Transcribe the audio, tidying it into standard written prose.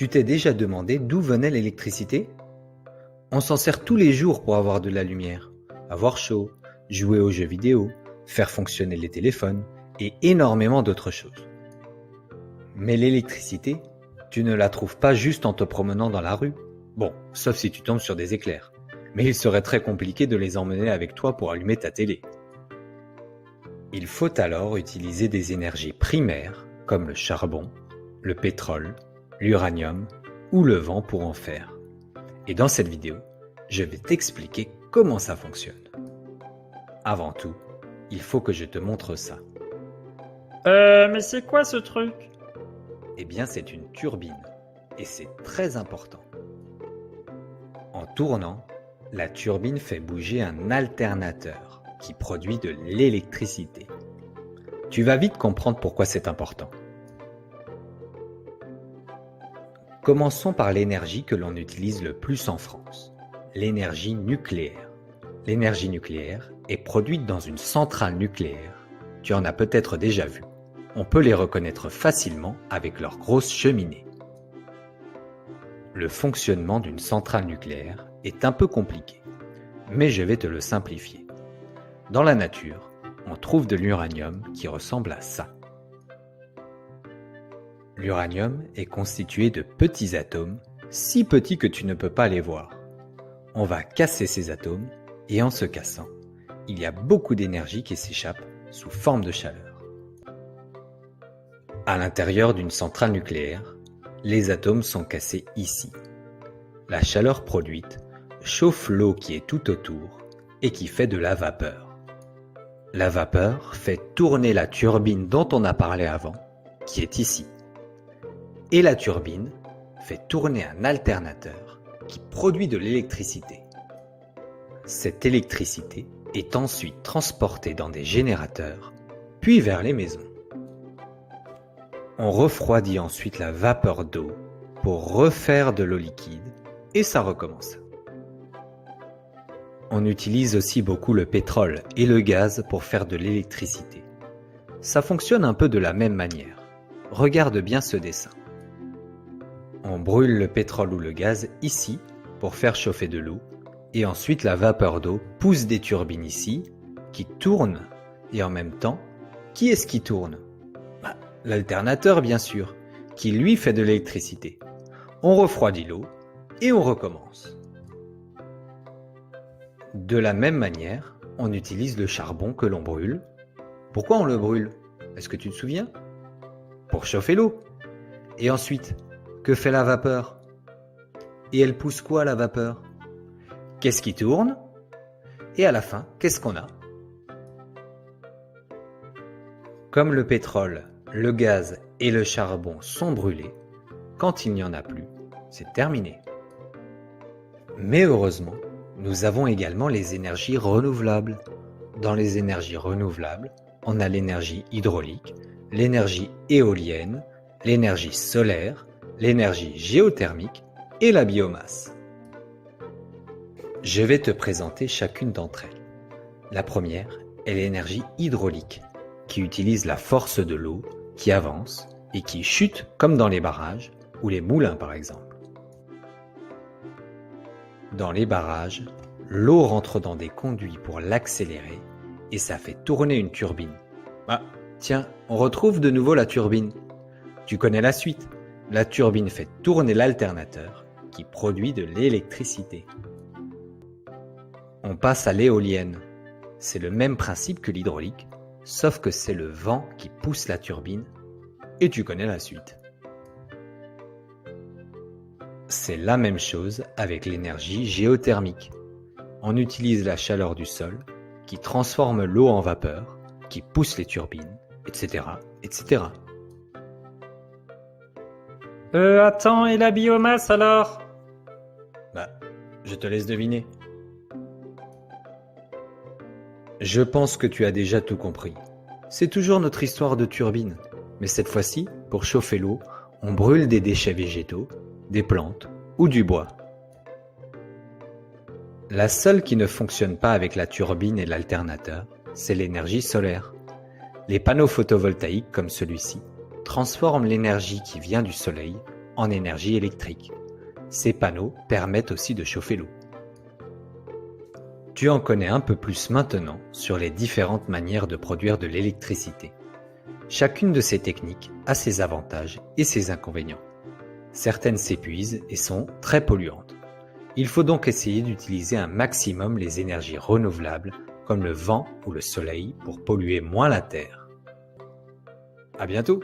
Tu t'es déjà demandé d'où venait l'électricité? On s'en sert tous les jours pour avoir de la lumière, avoir chaud, jouer aux jeux vidéo, faire fonctionner les téléphones et énormément d'autres choses. Mais l'électricité, tu ne la trouves pas juste en te promenant dans la rue. Bon, sauf si tu tombes sur des éclairs. Mais il serait très compliqué de les emmener avec toi pour allumer ta télé. Il faut alors utiliser des énergies primaires comme le charbon, le pétrole, l'uranium ou le vent pour en faire. Et dans cette vidéo, je vais t'expliquer comment ça fonctionne. Avant tout, il faut que je te montre ça. Mais c'est quoi ce truc? Eh bien, c'est une turbine, et c'est très important. En tournant, la turbine fait bouger un alternateur qui produit de l'électricité. Tu vas vite comprendre pourquoi c'est important. Commençons par l'énergie que l'on utilise le plus en France, l'énergie nucléaire. L'énergie nucléaire est produite dans une centrale nucléaire. Tu en as peut-être déjà vu. On peut les reconnaître facilement avec leurs grosses cheminées. Le fonctionnement d'une centrale nucléaire est un peu compliqué, mais je vais te le simplifier. Dans la nature, on trouve de l'uranium qui ressemble à ça. L'uranium est constitué de petits atomes, si petits que tu ne peux pas les voir. On va casser ces atomes et en se cassant, il y a beaucoup d'énergie qui s'échappe sous forme de chaleur. À l'intérieur d'une centrale nucléaire, les atomes sont cassés ici. La chaleur produite chauffe l'eau qui est tout autour et qui fait de la vapeur. La vapeur fait tourner la turbine dont on a parlé avant, qui est ici. Et la turbine fait tourner un alternateur qui produit de l'électricité. Cette électricité est ensuite transportée dans des générateurs, puis vers les maisons. On refroidit ensuite la vapeur d'eau pour refaire de l'eau liquide et ça recommence. On utilise aussi beaucoup le pétrole et le gaz pour faire de l'électricité. Ça fonctionne un peu de la même manière. Regarde bien ce dessin. On brûle le pétrole ou le gaz ici pour faire chauffer de l'eau et ensuite la vapeur d'eau pousse des turbines ici qui tournent et en même temps, qui est-ce qui tourne? L'alternateur bien sûr, qui lui fait de l'électricité. On refroidit l'eau et on recommence. De la même manière, on utilise le charbon que l'on brûle. Pourquoi on le brûle? Est-ce que tu te souviens? Pour chauffer l'eau. Et ensuite, que fait la vapeur? Et elle pousse quoi la vapeur? Qu'est-ce qui tourne? Et à la fin, qu'est-ce qu'on a? Comme le pétrole, le gaz et le charbon sont brûlés, quand il n'y en a plus, c'est terminé. Mais heureusement, nous avons également les énergies renouvelables. Dans les énergies renouvelables, on a l'énergie hydraulique, l'énergie éolienne, l'énergie solaire, l'énergie géothermique et la biomasse. Je vais te présenter chacune d'entre elles. La première est l'énergie hydraulique, qui utilise la force de l'eau qui avance et qui chute comme dans les barrages ou les moulins par exemple. Dans les barrages, l'eau rentre dans des conduits pour l'accélérer et ça fait tourner une turbine. Ah, tiens, on retrouve de nouveau la turbine. Tu connais la suite. La turbine fait tourner l'alternateur qui produit de l'électricité. On passe à l'éolienne. C'est le même principe que l'hydraulique, sauf que c'est le vent qui pousse la turbine et tu connais la suite. C'est la même chose avec l'énergie géothermique. On utilise la chaleur du sol qui transforme l'eau en vapeur, qui pousse les turbines, etc., etc. Attends, et la biomasse alors? Je te laisse deviner. Je pense que tu as déjà tout compris. C'est toujours notre histoire de turbine, mais cette fois-ci, pour chauffer l'eau, on brûle des déchets végétaux, des plantes ou du bois. La seule qui ne fonctionne pas avec la turbine et l'alternateur, c'est l'énergie solaire. Les panneaux photovoltaïques comme celui-ci transforment l'énergie qui vient du soleil en énergie électrique. Ces panneaux permettent aussi de chauffer l'eau. Tu en connais un peu plus maintenant sur les différentes manières de produire de l'électricité. Chacune de ces techniques a ses avantages et ses inconvénients. Certaines s'épuisent et sont très polluantes. Il faut donc essayer d'utiliser un maximum les énergies renouvelables comme le vent ou le soleil pour polluer moins la terre. À bientôt!